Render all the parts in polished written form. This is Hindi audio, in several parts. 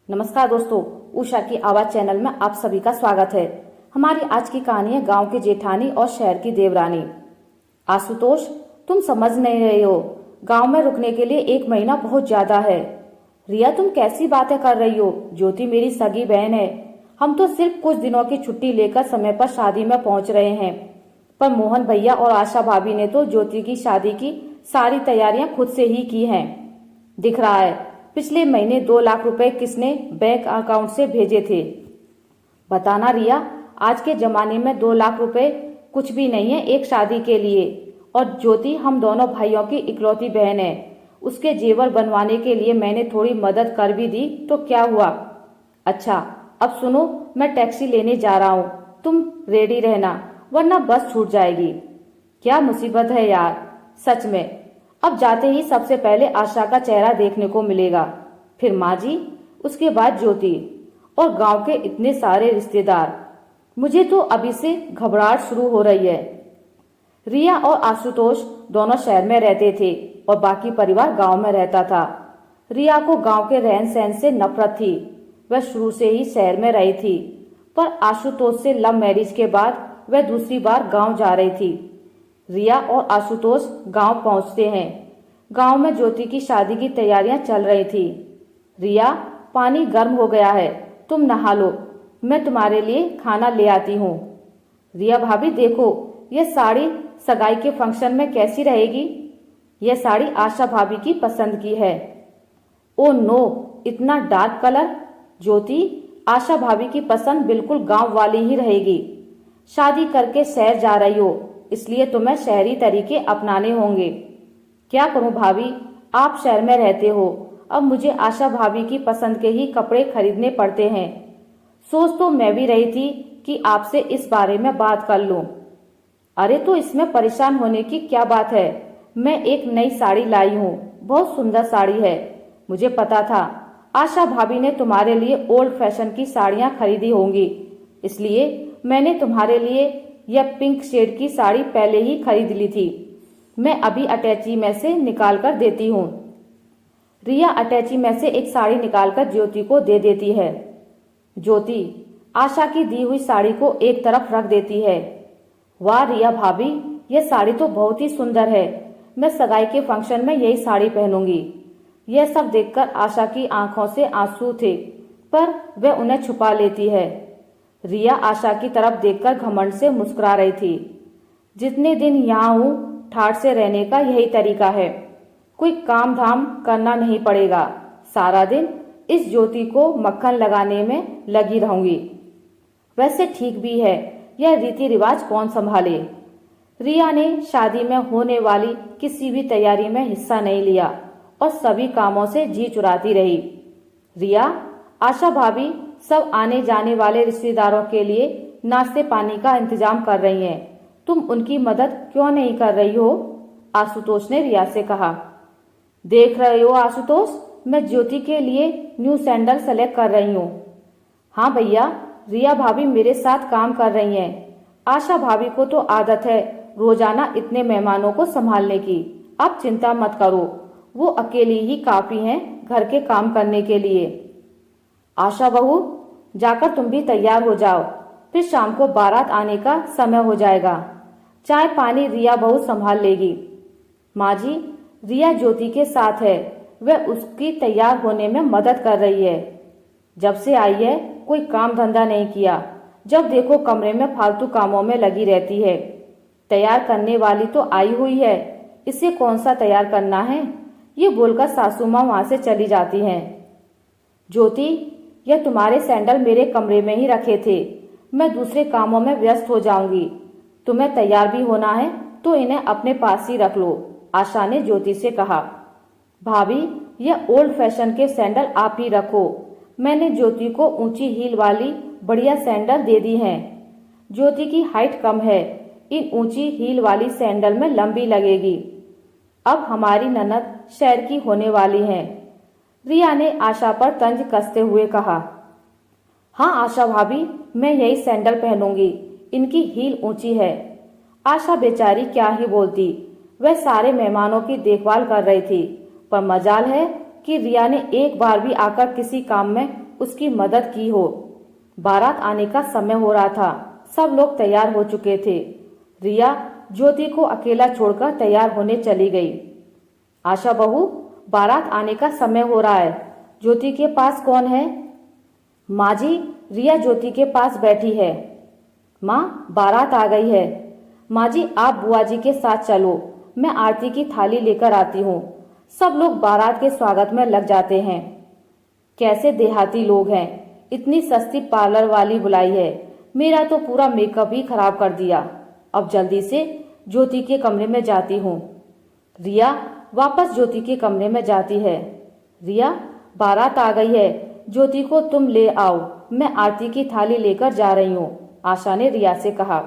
नमस्कार दोस्तों, उषा की आवाज चैनल में आप सभी का स्वागत है। हमारी आज की कहानी है गांव की जेठानी और शहर की देवरानी। आशुतोष, तुम समझ नहीं रहे हो, गांव में रुकने के लिए 1 महीना बहुत ज्यादा है। रिया, तुम कैसी बातें कर रही हो? ज्योति मेरी सगी बहन है। हम तो सिर्फ कुछ दिनों की छुट्टी लेकर समय पर शादी में पहुंच रहे हैं, पर मोहन भैया और आशा भाभी ने तो ज्योति की शादी की सारी तैयारियां खुद से ही की हैं। दिख रहा है, पिछले महीने 2 लाख रुपए किसने बैंक अकाउंट से भेजे थे। बताना रिया, आज के जमाने में 2 लाख रुपए कुछ भी नहीं है एक शादी के लिए। और ज्योति हम दोनों भाइयों की इकलौती बहन है, उसके जेवर बनवाने के लिए मैंने थोड़ी मदद कर भी दी तो क्या हुआ। अच्छा, अब सुनो, मैं टैक्सी लेने जा रहा हूँ, तुम रेडी रहना वरना बस छूट जाएगी। क्या मुसीबत है यार, सच में। अब जाते ही सबसे पहले आशा का चेहरा देखने को मिलेगा, फिर माँ जी, उसके बाद ज्योति और गांव के इतने सारे रिश्तेदार। मुझे तो अभी से घबराहट शुरू हो रही है। रिया और आशुतोष दोनों शहर में रहते थे और बाकी परिवार गांव में रहता था। रिया को गांव के रहन सहन से नफरत थी, वह शुरू से ही शहर में रही थी, पर आशुतोष से लव मैरिज के बाद वह दूसरी बार गांव जा रही थी। रिया और आशुतोष गांव पहुंचते हैं। गांव में ज्योति की शादी की तैयारियां चल रही थी। रिया, पानी गर्म हो गया है, तुम नहा लो, मैं तुम्हारे लिए खाना ले आती हूँ। रिया भाभी देखो, यह साड़ी सगाई के फंक्शन में कैसी रहेगी? यह साड़ी आशा भाभी की पसंद की है। ओ नो, इतना डार्क कलर। ज्योति, आशा भाभी की पसंद बिल्कुल गांव वाली ही रहेगी। शादी करके शहर जा रही हो, इसलिए तुम्हें शहरी तरीके अपनाने होंगे। क्या करूं भाभी, आप शहर में रहते हो, अब मुझे आशा भाभी की पसंद के ही कपड़े खरीदने पड़ते हैं। सोच तो मैं भी रही थी कि आपसे इस बारे में बात कर लूं। अरे तो इसमें परेशान होने की क्या बात है, मैं एक नई साड़ी लाई हूँ, बहुत सुंदर साड़ी है। मुझे पता था आशा भाभी ने तुम्हारे लिए ओल्ड फैशन की साड़ियाँ खरीदी होंगी, इसलिए मैंने तुम्हारे लिए यह पिंक शेड की साड़ी पहले ही खरीद ली थी। मैं अभी अटैची में से निकाल कर देती हूँ। रिया अटैची में से एक साड़ी निकालकर ज्योति को दे देती है। ज्योति आशा की दी हुई साड़ी को एक तरफ रख देती है। वाह रिया भाभी, यह साड़ी तो बहुत ही सुंदर है, मैं सगाई के फंक्शन में यही साड़ी पहनूंगी। यह सब देखकर आशा की आंखों से आंसू थे, पर वह उन्हें छुपा लेती है। रिया आशा की तरफ देखकर घमंड से मुस्कुरा रही थी। जितने दिन यहाँ हूँ, ठाठ से रहने का यही तरीका है, कोई काम धाम करना नहीं पड़ेगा, सारा दिन इस ज्योति को मक्खन लगाने में लगी रहूंगी। वैसे ठीक भी है, यह रीति रिवाज कौन संभाले। रिया ने शादी में होने वाली किसी भी तैयारी में हिस्सा नहीं लिया और सभी कामों से जी चुराती रही। रिया, आशा भाभी सब आने जाने वाले रिश्तेदारों के लिए नाश्ते पानी का इंतजाम कर रही हैं, तुम उनकी मदद क्यों नहीं कर रही हो? आशुतोष ने रिया से कहा। देख रहे हो आशुतोष, मैं ज्योति के लिए न्यू सैंडल सेलेक्ट कर रही हूँ। हाँ भैया, रिया भाभी मेरे साथ काम कर रही हैं। आशा भाभी को तो आदत है रोजाना इतने मेहमानों को संभालने की, आप चिंता मत करो, वो अकेली ही काफी हैं घर के काम करने के लिए। आशा बहू, जाकर तुम भी तैयार हो जाओ, फिर शाम को बारात आने का समय हो जाएगा। चाय पानी रिया बहू संभाल लेगी। माँ जी, रिया ज्योति के साथ है, वह उसकी तैयार होने में मदद कर रही है। जब से आई है कोई काम धंधा नहीं किया, जब देखो कमरे में फालतू कामों में लगी रहती है। तैयार करने वाली तो आई हुई है, इसे कौन सा तैयार करना है, ये बोलकर सासू माँ वहां से चली जाती हैं। ज्योति, यह तुम्हारे सैंडल मेरे कमरे में ही रखे थे, मैं दूसरे कामों में व्यस्त हो जाऊंगी, तुम्हें तैयार भी होना है तो इन्हें अपने पास ही रख लो, आशा ने ज्योति से कहा। भाभी, यह ओल्ड फैशन के सैंडल आप ही रखो, मैंने ज्योति को ऊंची हील वाली बढ़िया सैंडल दे दी हैं। ज्योति की हाइट कम है, इन ऊंची हील वाली सैंडल में लंबी लगेगी। अब हमारी ननद शहर की होने वाली हैं, रिया ने आशा पर तंज कसते हुए कहा। हाँ आशा भाभी, मैं यही सैंडल पहनूंगी, इनकी हील ऊंची है। आशा बेचारी क्या ही बोलती, वह सारे मेहमानों की देखभाल कर रही थी, पर मजाल है कि रिया ने एक बार भी आकर किसी काम में उसकी मदद की हो। बारात आने का समय हो रहा था। सब लोग तैयार हो चुके थे। रिया ज्योति को अकेला छोड़कर तैयार होने चली गई। आशा बहू, बारात आने का समय हो रहा है। ज्योति के पास कौन है? माँ जी, रिया ज्योति के पास बैठी है। माँ, बारात आ गई है। माँ जी, आप बुआ जी के साथ चलो, मैं आरती की थाली लेकर आती हूँ। सब लोग बारात के स्वागत में लग जाते हैं। कैसे देहाती लोग हैं, इतनी सस्ती पार्लर वाली बुलाई है। मेरा तो पूरा मेकअप ही खराब कर दिया। अब जल्दी से ज्योति के कमरे में जाती हूँ। रिया वापस ज्योति के कमरे में जाती है। रिया, बारात आ गई है, ज्योति को तुम ले आओ, मैं आरती की थाली लेकर जा रही हूँ, आशा ने रिया से कहा।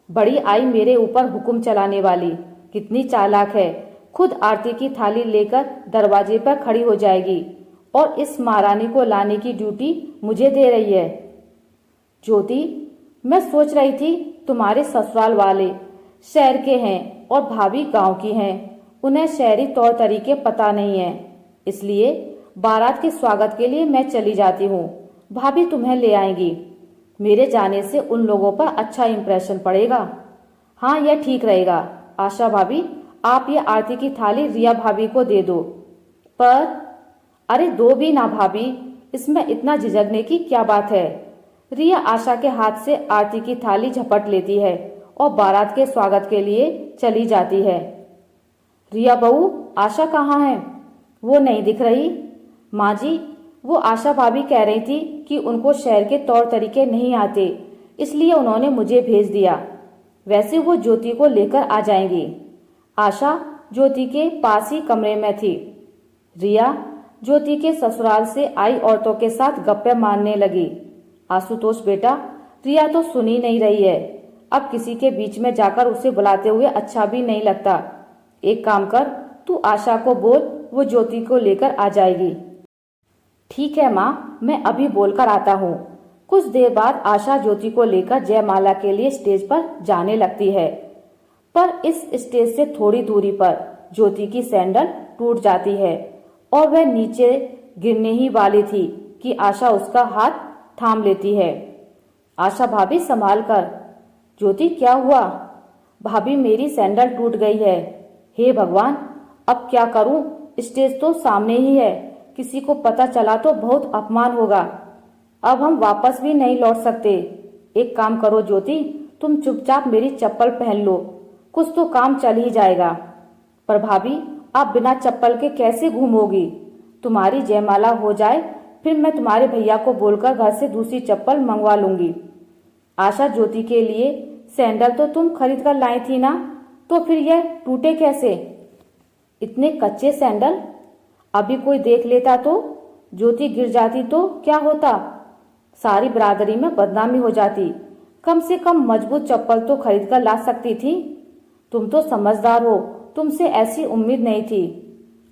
बड़ी आई मेरे ऊपर हुक्म चलाने वाली, कितनी चालाक है। खुद आरती की थाली लेकर दरवाजे पर खड़ी हो जाएगी और इस महारानी को लाने की ड्यूटी मुझे दे रही है। ज्योति, मैं सोच रही थी तुम्हारे ससुराल वाले शहर के हैं और भाभी गांव की हैं। उन्हें शहरी तौर तरीके पता नहीं है, इसलिए बारात के स्वागत के लिए मैं चली जाती हूँ। भाभी तुम्हें ले आएंगी। मेरे जाने से उन लोगों पर अच्छा इंप्रेशन पड़ेगा। हाँ, यह ठीक रहेगा। आशा भाभी, आप ये आरती की थाली रिया भाभी को दे दो। पर अरे दो भी ना भाभी, इसमें इतना झिझकने की क्या बात है। रिया आशा के हाथ से आरती की थाली झपट लेती है और बारात के स्वागत के लिए चली जाती है। रिया बहू, आशा कहाँ है? वो नहीं दिख रही। माँ जी, वो आशा भाभी कह रही थी कि उनको शहर के तौर तरीके नहीं आते, इसलिए उन्होंने मुझे भेज दिया। वैसे वो ज्योति को लेकर आ जाएंगी। आशा ज्योति के पास ही कमरे में थी। रिया ज्योति के ससुराल से आई औरतों के साथ गप्पे मारने लगी। आशुतोष बेटा, रिया तो सुन ही नहीं रही है। अब किसी के बीच में जाकर उसे बुलाते हुए अच्छा भी नहीं लगता। एक काम कर, तू आशा को बोल, वो ज्योति को लेकर आ जाएगी। ठीक है माँ, मैं अभी बोलकर आता हूँ। कुछ देर बाद आशा ज्योति को लेकर जयमाला के लिए स्टेज पर जाने लगती है। पर इस स्टेज से थोड़ी दूरी पर ज्योति की सैंडल टूट जाती है और वह नीचे गिरने ही वाली थी कि आशा उसका हाथ थाम लेती है। आशा भाभी, संभाल कर। ज्योति, क्या हुआ? भाभी, मेरी सैंडल टूट गई है। हे भगवान, अब क्या करूं? स्टेज तो सामने ही है, किसी को पता चला तो बहुत अपमान होगा। अब हम वापस भी नहीं लौट सकते। एक काम करो ज्योति, तुम चुपचाप मेरी चप्पल पहन लो, कुछ तो काम चल ही जाएगा। पर भाभी, आप बिना चप्पल के कैसे घूमोगी? तुम्हारी जयमाला हो जाए, फिर मैं तुम्हारे भैया को बोलकर घर से दूसरी चप्पल मंगवा लूंगी। आशा, ज्योति के लिए सैंडल तो तुम खरीद कर लाई थी ना, तो फिर यह टूटे कैसे? इतने कच्चे सैंडल, अभी कोई देख लेता तो? ज्योति गिर जाती तो क्या होता? सारी बिरादरी में बदनामी हो जाती। कम से कम मजबूत चप्पल तो खरीद कर ला सकती थी। तुम तो समझदार हो, तुमसे ऐसी उम्मीद नहीं थी।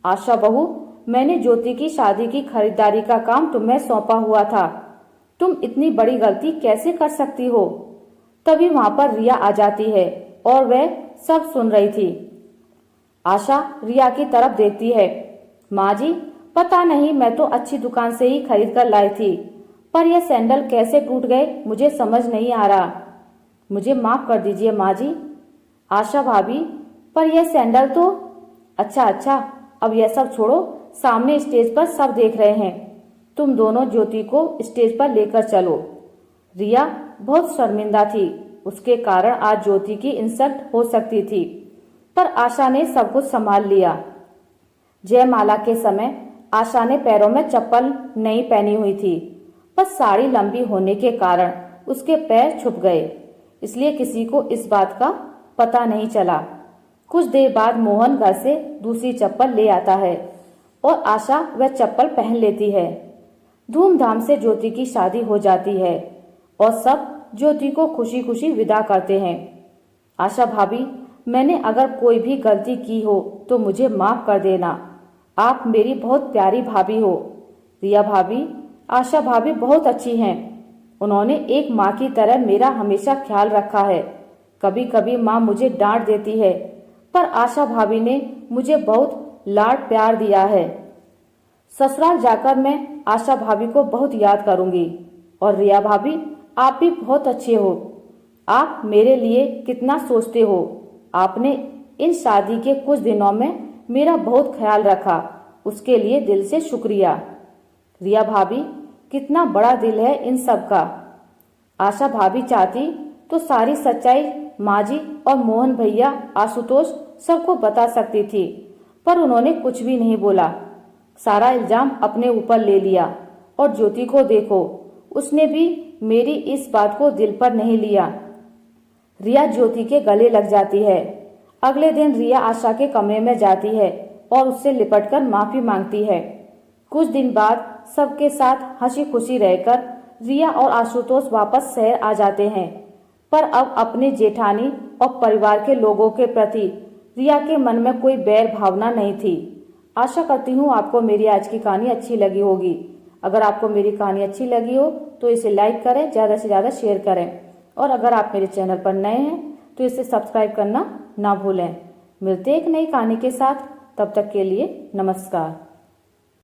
आशा बहू, मैंने ज्योति की शादी की खरीदारी का काम तुम्हें सौंपा हुआ था, तुम इतनी बड़ी गलती कैसे कर सकती हो? तभी वहां पर रिया आ जाती है और वह सब सुन रही थी। आशा रिया की तरफ देखती है। माँ जी, पता नहीं, मैं तो अच्छी दुकान से ही खरीद कर लाई थी, पर यह सैंडल कैसे टूट गए मुझे समझ नहीं आ रहा। मुझे माफ कर दीजिए माँ जी। आशा भाभी, पर यह सैंडल तो। अच्छा, अब यह सब छोड़ो, सामने स्टेज पर सब देख रहे हैं, तुम दोनों ज्योति को स्टेज पर लेकर चलो। रिया बहुत शर्मिंदा थी, उसके कारण आज ज्योति की इंसल्ट हो सकती थी, पर आशा ने सब कुछ संभाल लिया। जयमाला के समय आशा ने पैरों में चप्पल नहीं पहनी हुई थी, पर साड़ी लंबी होने के कारण उसके पैर छुप गए, इसलिए किसी को इस बात का पता नहीं चला। कुछ देर बाद मोहन घर से दूसरी चप्पल ले आता है और आशा वह चप्पल पहन लेती है। धूमधाम से ज्योति की शादी हो जाती है और सब ज्योति को खुशी खुशी विदा करते हैं। आशा भाभी, मैंने अगर कोई भी गलती की हो तो मुझे माफ कर देना, आप मेरी बहुत प्यारी भाभी हो। रिया भाभी, आशा भाभी बहुत अच्छी हैं, उन्होंने एक माँ की तरह मेरा हमेशा ख्याल रखा है। कभी कभी माँ मुझे डांट देती है, पर आशा भाभी ने मुझे बहुत लाड प्यार दिया है। ससुराल जाकर मैं आशा भाभी को बहुत याद करूंगी। और रिया भाभी, आप भी बहुत अच्छे हो। आप मेरे लिए कितना सोचते हो। आपने इन शादी के कुछ दिनों में मेरा बहुत ख्याल रखा, उसके लिए दिल से शुक्रिया। रिया भाभी, कितना बड़ा दिल है इन सब का। आशा भाभी चाहती तो सारी सच्चाई माँ जी और मोहन भैया, आशुतोष सबको बता सकती थी, पर उन्होंने कुछ भी नहीं बोला। सारा इल्जाम अपने ऊपर ले लिया। और ज्योति को देखो, उसने भी मेरी इस बात को दिल पर नहीं लिया। रिया ज्योति के गले लग जाती है। अगले दिन रिया आशा के कमरे में जाती है और उससे लिपटकर माफी मांगती है। कुछ दिन बाद सबके साथ हंसी खुशी रहकर रिया और आशुतोष वापस शहर आ जाते हैं। पर अब अपने जेठानी और परिवार के लोगों के प्रति रिया के मन में कोई बैर भावना नहीं थी। आशा करती हूँ आपको मेरी आज की कहानी अच्छी लगी होगी। अगर आपको मेरी कहानी अच्छी लगी हो तो इसे लाइक करें, ज़्यादा से ज़्यादा शेयर करें। और अगर आप मेरे चैनल पर नए हैं तो इसे सब्सक्राइब करना ना भूलें। मिलते एक नई कहानी के साथ, तब तक के लिए नमस्कार।